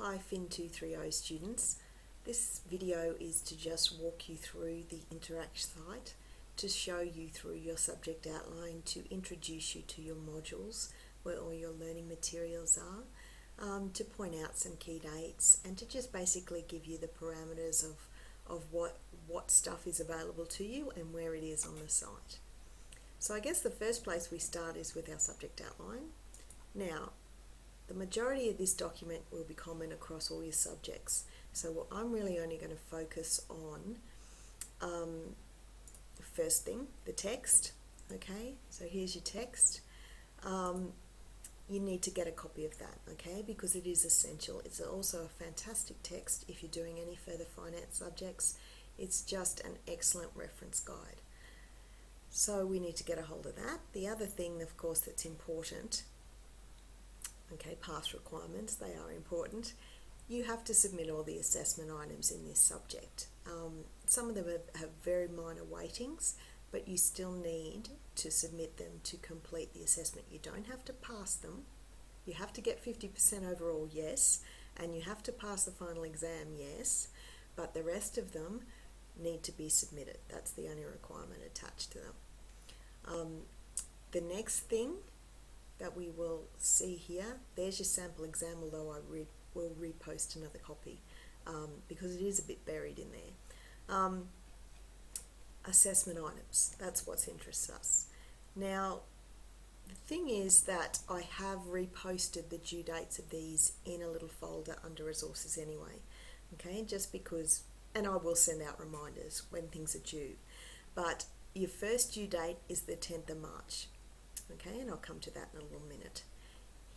Hi FIN230 students. This video is to just walk you through the Interact site to show you through your subject outline, to introduce you to your modules where all your learning materials are, to point out some key dates and to just basically give you the parameters of what stuff is available to you and where it is on the site. So I guess the first place we start is with our subject outline. Now, the majority of this document will be common across all your subjects. So I'm really only going to focus on the first thing, the text. Okay, so here's your text. You need to get a copy of that, okay, because it is essential. It's also a fantastic text if you're doing any further finance subjects. It's just an excellent reference guide. So we need to get a hold of that. The other thing, of course, that's important, okay, past requirements, they are important. You have to submit all the assessment items in this subject. Some of them have very minor weightings, but you still need to submit them to complete the assessment. You don't have to pass them. You have to get 50% overall, yes, and you have to pass the final exam, yes, but the rest of them need to be submitted. That's the only requirement attached to them. The next thing that we will see here, there's your sample exam, although I will repost another copy because it is a bit buried in there. Assessment items, that's what interests us. Now, the thing is that I have reposted the due dates of these in a little folder under resources anyway, okay, just because, and I will send out reminders when things are due, but your first due date is the 10th of March. Okay, and I'll come to that in a little minute.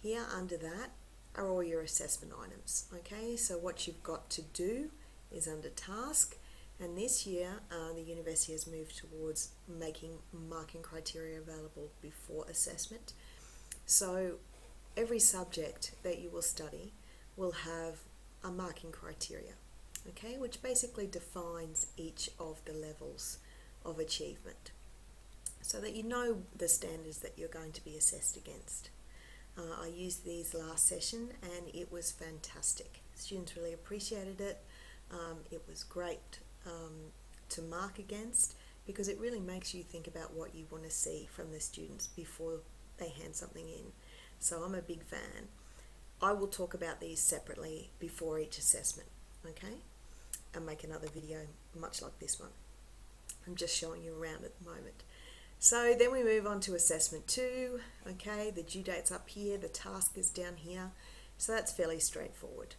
Here under that are all your assessment items. Okay, so what you've got to do is under task, and this year the university has moved towards making marking criteria available before assessment. So every subject that you will study will have a marking criteria, okay, which basically defines each of the levels of achievement, so that you know the standards that you're going to be assessed against. I used these last session and it was fantastic. Students really appreciated it. It was great to mark against because it really makes you think about what you want to see from the students before they hand something in. So I'm a big fan. I will talk about these separately before each assessment, okay, and make another video much like this one. I'm just showing you around at the moment. So then we move on to assessment 2, okay, the due date's up here, the task is down here, so that's fairly straightforward.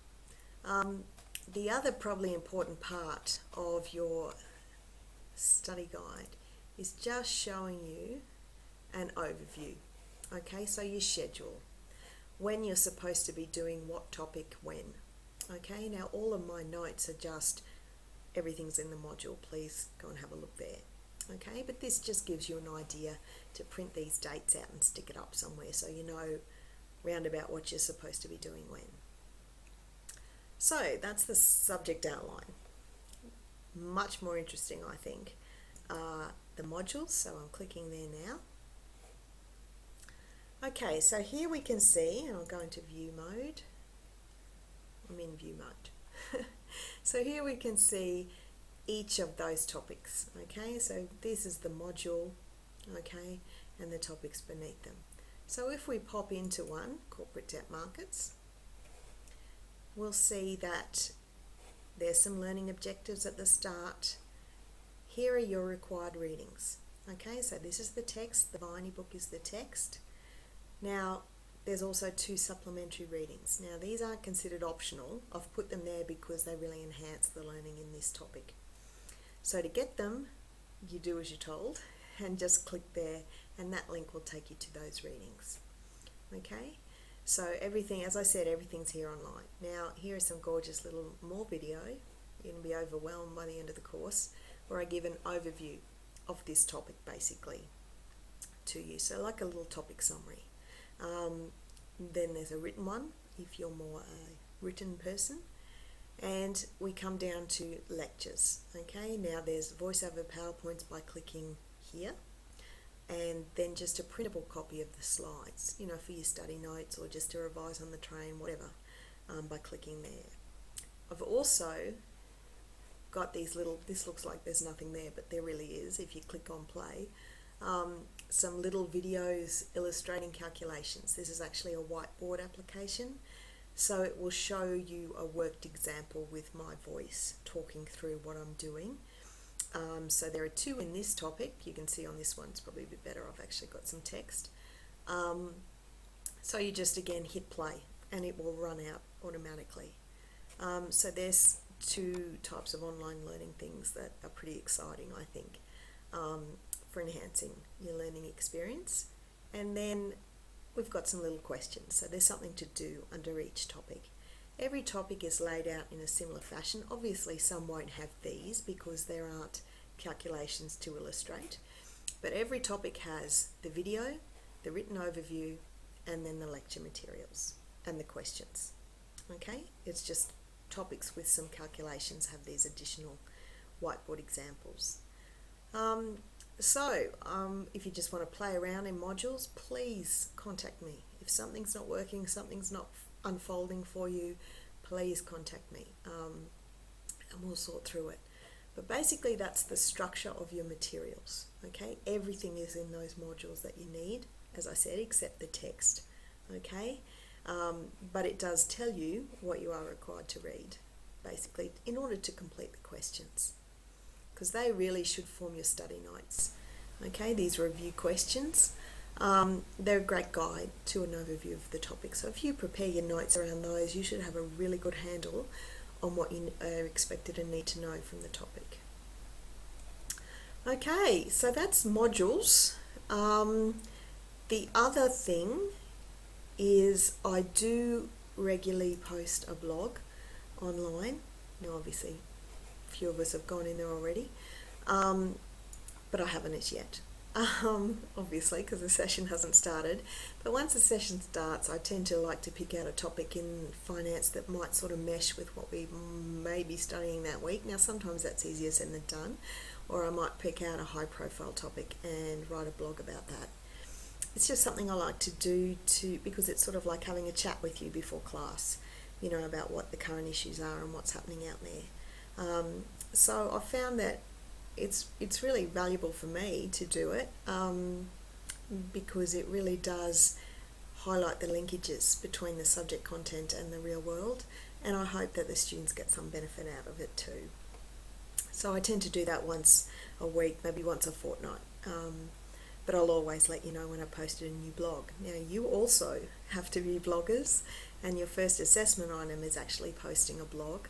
The other probably important part of your study guide is just showing you an overview, okay, so your schedule, when you're supposed to be doing what topic when, okay. Now all of my notes are just, everything's in the module, please go and have a look there. Okay, but this just gives you an idea to print these dates out and stick it up somewhere so you know round about what you're supposed to be doing when. So that's the subject outline. Much more interesting, I think, the modules, so I'm clicking there now. Okay, so here we can see, and I'll go into view mode. I'm in view mode. So here we can see each of those topics, okay, so this is the module, okay, and the topics beneath them. So if we pop into one, corporate debt markets, we'll see that there's some learning objectives at the start. Here are your required readings, okay, so this is the text, the Viney book is the text. Now there's also 2 supplementary readings. Now these aren't considered optional, I've put them there because they really enhance the learning in this topic. So to get them, you do as you're told and just click there and that link will take you to those readings. Okay, so everything, as I said, everything's here online. Now here is some gorgeous little more video. You're going to be overwhelmed by the end of the course, where I give an overview of this topic basically to you. So like a little topic summary. Then there's a written one if you're more a written person. And we come down to lectures, okay. Now there's voiceover PowerPoints by clicking here, and then just a printable copy of the slides, you know, for your study notes or just to revise on the train, whatever. by clicking there. I've also got these little, this looks like there's nothing there, but there really is if you click on play, some little videos illustrating calculations. This is actually a whiteboard application, so it will show you a worked example with my voice talking through what I'm doing. So there are two in this topic. You can see on this one it's probably a bit better. I've actually got some text. So you just again hit play and it will run out automatically. So there's two types of online learning things that are pretty exciting, I think, for enhancing your learning experience. And then we've got some little questions. So there's something to do under each topic. Every topic is laid out in a similar fashion. Obviously some won't have these because there aren't calculations to illustrate, but every topic has the video, the written overview, and then the lecture materials and the questions. Okay, it's just topics with some calculations have these additional whiteboard examples. If you just want to play around in modules, please contact me. If something's not working, something's not unfolding for you, please contact me and we'll sort through it. But basically that's the structure of your materials. Okay, everything is in those modules that you need, as I said, except the text. Okay, but it does tell you what you are required to read, basically, in order to complete the questions, because they really should form your study notes. Okay, these review questions, they're a great guide to an overview of the topic. So if you prepare your notes around those, you should have a really good handle on what you are expected and need to know from the topic. Okay, so that's modules. The other thing is I do regularly post a blog online. Now obviously a few of us have gone in there already, but I haven't as yet, obviously, because the session hasn't started. But once the session starts, I tend to like to pick out a topic in finance that might sort of mesh with what we may be studying that week. Now sometimes that's easier said than done, or I might pick out a high profile topic and write a blog about that. It's just something I like to do because it's sort of like having a chat with you before class, you know, about what the current issues are and what's happening out there. So I found that it's really valuable for me to do it because it really does highlight the linkages between the subject content and the real world, and I hope that the students get some benefit out of it too. So I tend to do that once a week, maybe once a fortnight, but I'll always let you know when I posted a new blog. Now you also have to be bloggers, and your first assessment item is actually posting a blog,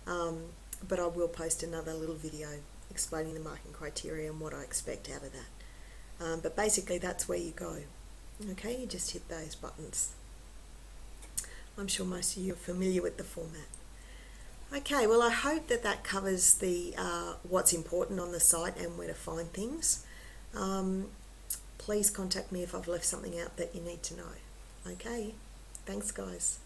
but I will post another little video explaining the marking criteria and what I expect out of that. But basically that's where you go. Okay, you just hit those buttons. I'm sure most of you are familiar with the format. Okay, well I hope that that covers the what's important on the site and where to find things. Please contact me if I've left something out that you need to know. Okay, thanks guys.